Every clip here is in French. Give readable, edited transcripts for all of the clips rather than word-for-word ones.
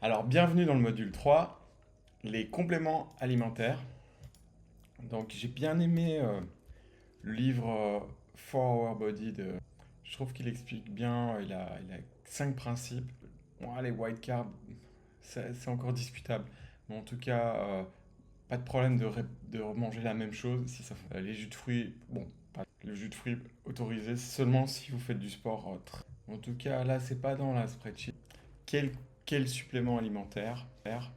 Alors, bienvenue dans le module 3, les compléments alimentaires. Donc, j'ai bien aimé le livre 4 Hour Body je trouve qu'il explique bien, il a 5 principes. Bon, les white carbs, c'est encore discutable. Mais en tout cas, pas de problème de manger la même chose. Si ça, les jus de fruits, bon, pas le jus de fruits autorisé seulement si vous faites du sport. En tout cas, là, c'est pas dans la spreadsheet. Quel, quel supplément alimentaire faire.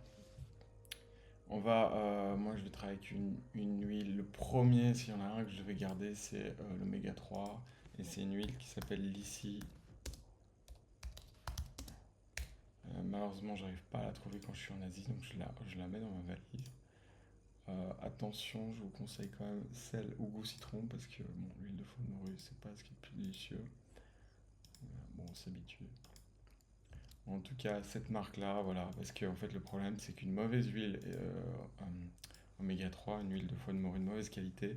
Moi, je vais travailler avec une huile. Le premier, s'il y en a un que je vais garder, c'est l'oméga 3. Et c'est une huile qui s'appelle Lissi. Malheureusement, j'arrive pas à la trouver quand je suis en Asie, donc je la mets dans ma valise. Attention, je vous conseille quand même celle au goût citron, parce que bon, l'huile de foie de morue, c'est pas ce qui est le plus délicieux. Bon, on s'habitue. En tout cas, cette marque-là, voilà, parce que en fait, le problème, c'est qu'une mauvaise huile oméga 3, une huile de foie de morue de mauvaise qualité,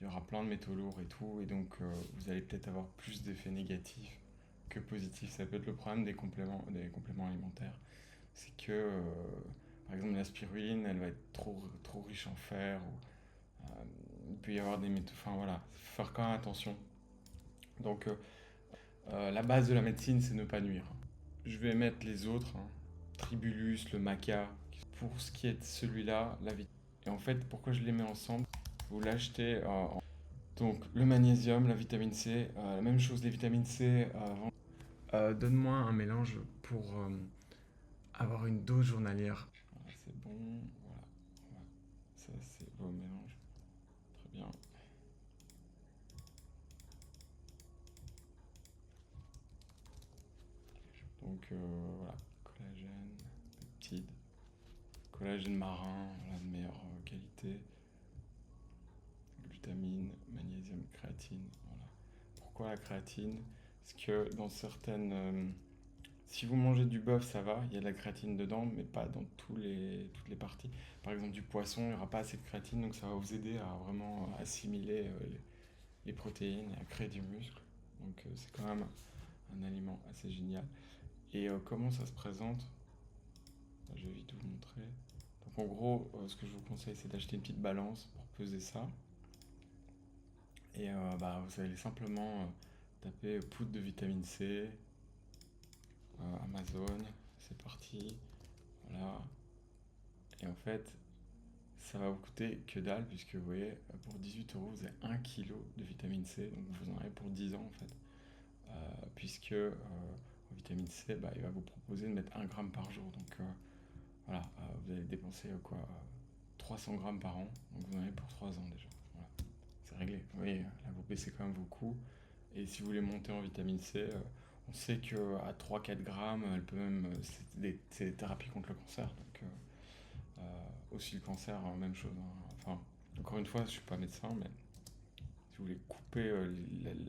il y aura plein de métaux lourds et tout, et donc vous allez peut-être avoir plus d'effets négatifs que positifs. Ça peut être le problème des compléments alimentaires. C'est que, par exemple, la spiruline, elle va être trop riche en fer, ou il peut y avoir des métaux. Enfin voilà, faut faire quand même attention. Donc, la base de la médecine, c'est ne pas nuire. Je vais mettre les autres, hein. Tribulus, le maca. Pour ce qui est de celui-là, la vitamine. Et en fait, pourquoi je les mets ensemble? Vous l'achetez donc le magnésium, la vitamine C, la même chose, les vitamines C. Donne-moi un mélange pour avoir une dose journalière. Voilà, c'est bon, voilà. Voilà. Ça, c'est vos mélanges. Très bien. Donc voilà, collagène, peptide, collagène marin, voilà, de meilleure qualité, glutamine, magnésium, créatine. Voilà. Pourquoi la créatine? Parce que dans certaines. Si vous mangez du bœuf, ça va, il y a de la créatine dedans, mais pas dans toutes les parties. Par exemple, du poisson, il n'y aura pas assez de créatine, donc ça va vous aider à vraiment assimiler les protéines et à créer du muscle. Donc c'est quand même un aliment assez génial. Et comment ça se présente? Je vais vite vous montrer. Donc en gros, ce que je vous conseille, c'est d'acheter une petite balance pour peser ça. Et vous allez simplement taper poudre de vitamine C, Amazon, c'est parti. Voilà. Et en fait, ça va vous coûter que dalle, puisque vous voyez, pour 18 euros, vous avez 1 kg de vitamine C, donc vous en avez pour 10 ans en fait. Puisque en vitamine C, il va vous proposer de mettre 1 gramme par jour. Donc voilà, vous allez dépenser quoi 300 grammes par an, donc vous en avez pour 3 ans déjà. Voilà, c'est réglé. Vous voyez, là vous baissez quand même vos coûts. Et si vous voulez monter en vitamine C, on sait qu'à 3-4 grammes, elle peut même. C'est des thérapies contre le cancer. Donc, aussi le cancer, même chose, hein. Enfin, encore une fois, je ne suis pas médecin, mais si vous voulez couper le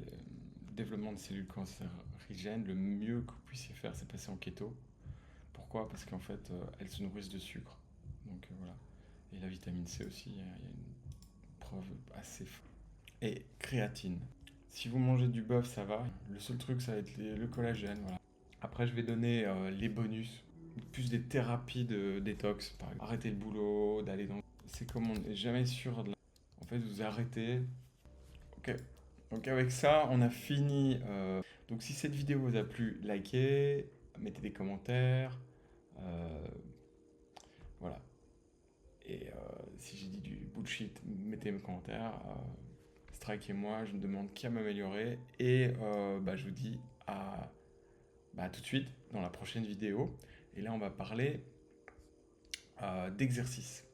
développement de cellules cancérigènes, le mieux que vous puissiez faire, c'est passer en keto. Pourquoi? Parce qu'en fait, elles se nourrissent de sucre. Donc voilà. Et la vitamine C aussi, il y a une preuve assez forte. Et créatine. Si vous mangez du bœuf, ça va. Le seul truc, ça va être le collagène. Voilà. Après, je vais donner les bonus. Plus des thérapies de détox, par exemple. Arrêter le boulot, d'aller dans. C'est comme on n'est jamais sûr de la. En fait, vous arrêtez. Ok. Donc, avec ça, on a fini. Donc, si cette vidéo vous a plu, likez, mettez des commentaires. Euh, Voilà. Et si j'ai dit du bullshit, mettez mes commentaires. Strikez-moi, je me demande qui a m'améliorer. Et je vous dis à tout de suite dans la prochaine vidéo. Et là, on va parler d'exercice.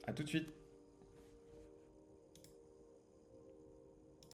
À tout de suite.